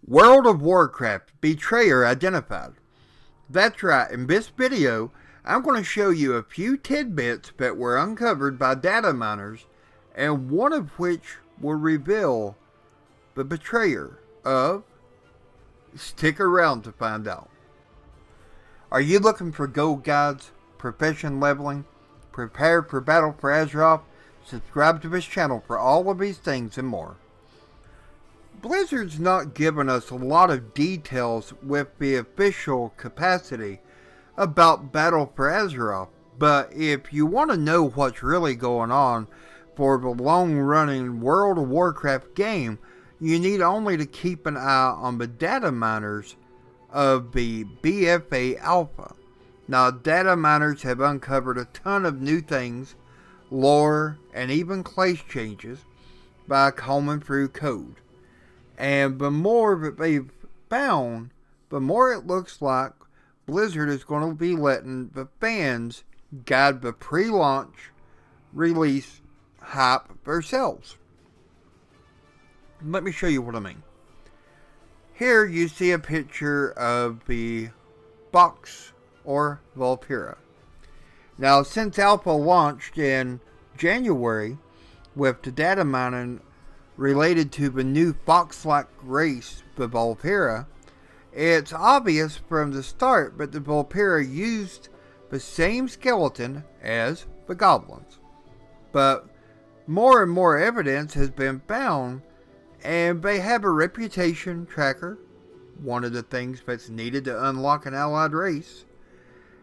World of Warcraft Betrayer identified. That's right, in this video, I'm going to show you a few tidbits that were uncovered by data miners, and one of which will reveal the betrayer of. Stick around to find out. Are you looking for gold guides, profession leveling, prepared for battle for Azeroth? Subscribe to this channel for all of these things and more. Blizzard's not giving us a lot of details with the official capacity about Battle for Azeroth, but if you want to know what's really going on for the long-running World of Warcraft game, you need only to keep an eye on the data miners of the BFA Alpha. Now, data miners have uncovered a ton of new things, lore, and even class changes by combing through code. And the more that they've found, the more it looks like Blizzard is going to be letting the fans guide the pre-launch release hype themselves. Let me show you what I mean. Here you see a picture of the box or Vulpera. Now, since Alpha launched in January with the data mining related to the new fox-like race, the Vulpera, it's obvious from the start that the Vulpera used the same skeleton as the Goblins. But more and more evidence has been found, and they have a reputation tracker, one of the things that's needed to unlock an allied race,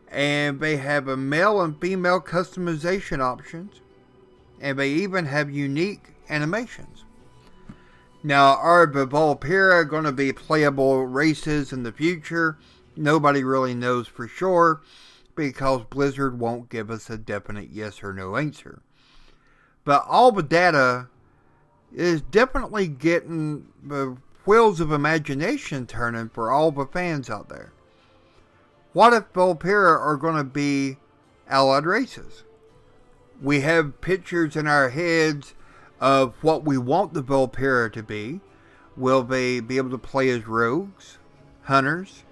and they have a male and female customization options, and they even have unique animations. Now, are the Vulpera going to be playable races in the future? Nobody really knows for sure, because Blizzard won't give us a definite yes or no answer. But all the data is definitely getting the wheels of imagination turning for all the fans out there. What if Vulpera are going to be allied races? We have pictures in our heads of what we want the Vulpera to be. Will they be able to play as rogues, hunters,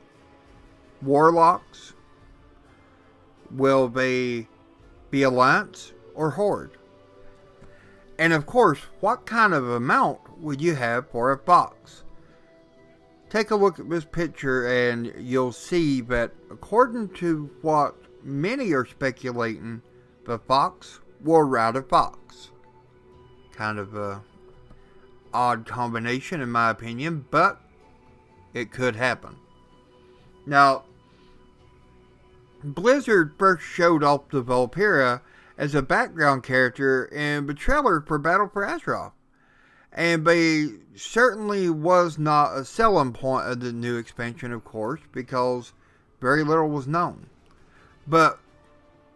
warlocks? Will they be alliance or horde? And of course, what kind of amount would you have for a fox? Take a look at this picture and you'll see that according to what many are speculating, the fox will ride a fox. Kind of a odd combination in my opinion, but it could happen. Now, Blizzard first showed off the Vulpera as a background character in the trailer for Battle for Azeroth, and they certainly was not a selling point of the new expansion, of course, because very little was known. But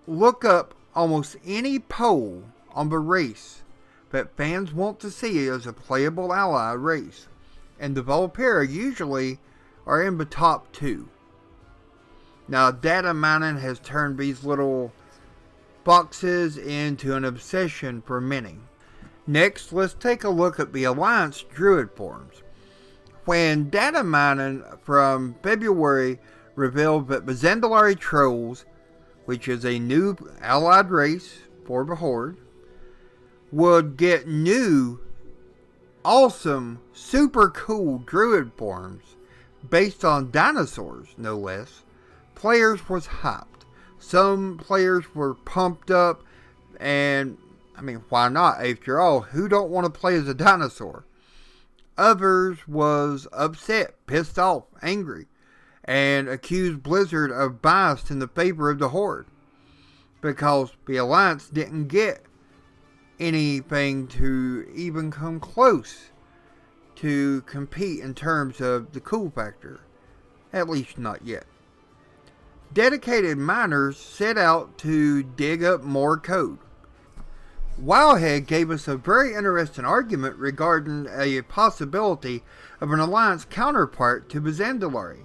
look up almost any poll on the race that fans want to see as a playable ally race, and the Vulpera usually are in the top 2. Now, data mining has turned these little boxes into an obsession for many. Next, let's take a look at the Alliance Druid forms. When data mining from February revealed that the Zandalari Trolls, which is a new allied race for the Horde, would get new, awesome, super cool Druid forms based on dinosaurs, no less, players was hyped. Some players were pumped up, and I mean, why not? After all, who don't want to play as a dinosaur? Others was upset, pissed off, angry, and accused Blizzard of bias in the favor of the Horde, because the Alliance didn't get anything to even come close to compete in terms of the cool factor, at least not yet. Dedicated miners set out to dig up more code. Wowhead gave us a very interesting argument regarding a possibility of an Alliance counterpart to the Zandalari.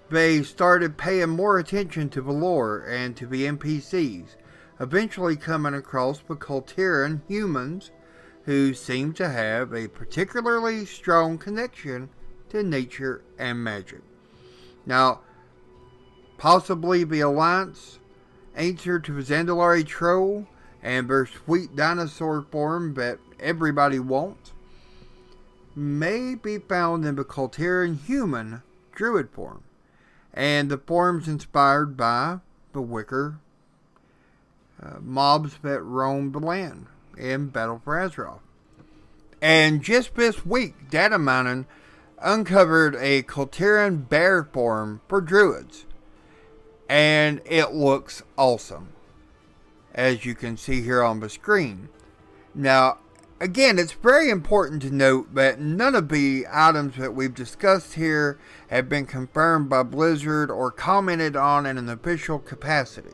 They started paying more attention to the lore and to the NPCs, eventually coming across the Kultiran humans who seem to have a particularly strong connection to nature and magic. Now, possibly the Alliance answer to the Zandalari troll and their sweet dinosaur form that everybody wants may be found in the Kultiran human druid form, and the forms inspired by the Wicker mobs that roam the land in Battle for Azeroth. And just this week, data mining uncovered a Kultiran bear form for druids, and it looks awesome, as you can see here on the screen. Now, again, it's very important to note that none of the items that we've discussed here have been confirmed by Blizzard or commented on in an official capacity.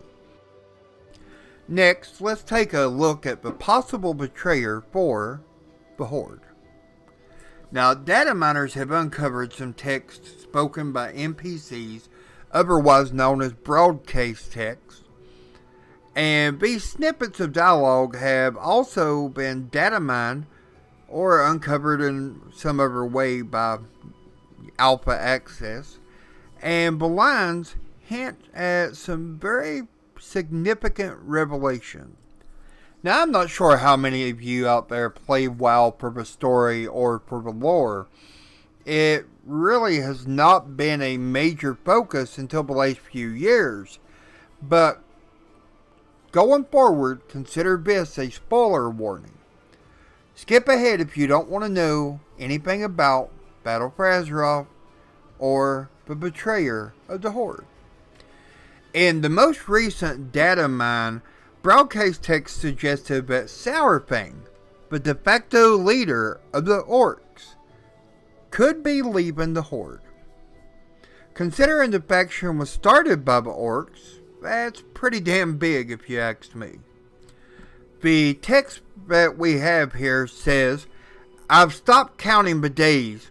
Next, let's take a look at the possible betrayer for the Horde. Now, data miners have uncovered some text spoken by NPCs, otherwise known as broadcast text, and these snippets of dialogue have also been data mined or uncovered in some other way by alpha access, and the lines hint at some very significant revelation. Now, I'm not sure how many of you out there play WoW for the story or for the lore. It really has not been a major focus until the last few years, but going forward, consider this a spoiler warning. Skip ahead if you don't want to know anything about Battle for Azeroth or the Betrayer of the Horde. In the most recent data mine, broadcast text suggested that Sourfang, the de facto leader of the Orcs, could be leaving the Horde. Considering the faction was started by the Orcs, that's pretty damn big if you ask me. The text that we have here says, "I've stopped counting the days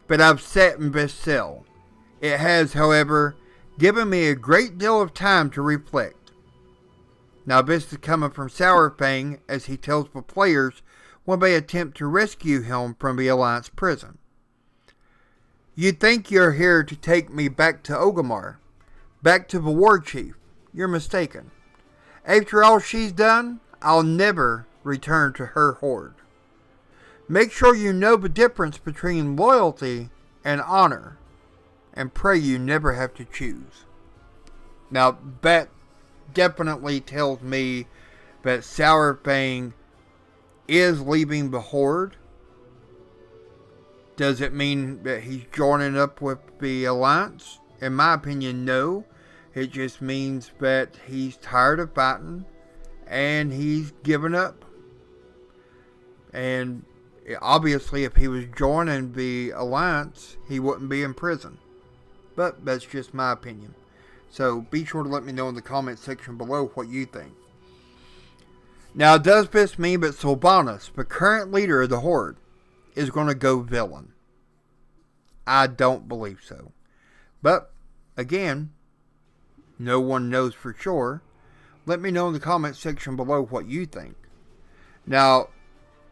that I've sat in this cell. It has, however, given me a great deal of time to reflect." Now, this is coming from Sourfang as he tells the players when they attempt to rescue him from the Alliance prison. "You think you're here to take me back to Orgrimmar, back to the War Chief. You're mistaken. After all she's done, I'll never return to her horde. Make sure you know the difference between loyalty and honor, and pray you never have to choose." Now, that definitely tells me that Sourfang is leaving the Horde. Does it mean that he's joining up with the Alliance? In my opinion, no. It just means that he's tired of fighting and he's given up. And obviously, if he was joining the Alliance, he wouldn't be in prison. But that's just my opinion. So be sure to let me know in the comment section below what you think. Now, does this mean that Sylvanas, the current leader of the Horde, is going to go villain? I don't believe so. But, again, no one knows for sure. Let me know in the comment section below what you think. Now,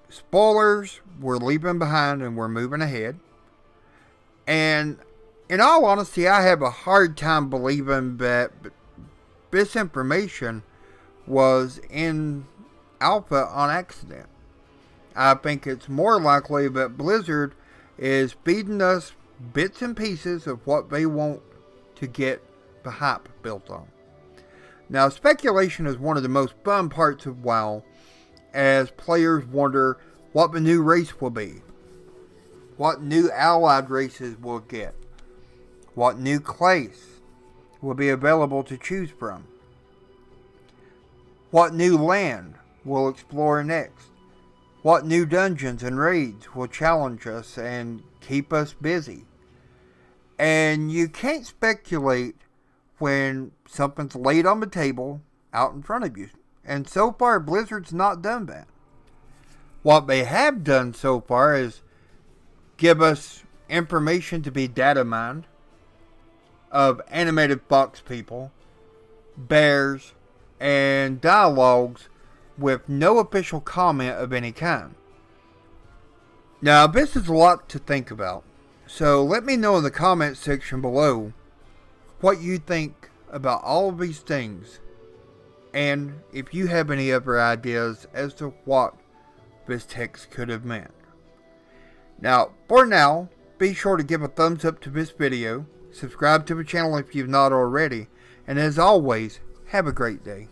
spoilers, we're leaving behind and we're moving ahead. And in all honesty, I have a hard time believing that this information was in alpha on accident. I think it's more likely that Blizzard is feeding us bits and pieces of what they want to get the hype built on. Now, speculation is one of the most fun parts of WoW, as players wonder what the new race will be, what new allied races we'll get, what new class will be available to choose from, what new land we'll explore next, what new dungeons and raids will challenge us and keep us busy. And you can't speculate when something's laid on the table out in front of you. And so far, Blizzard's not done that. What they have done so far is give us information to be data mined of animated fox people, bears, and dialogues with no official comment of any kind. Now, this is a lot to think about. So let me know in the comments section below what you think about all of these things, and if you have any other ideas as to what this text could have meant. Now, for now, be sure to give a thumbs up to this video, subscribe to the channel if you've not already, and as always, have a great day.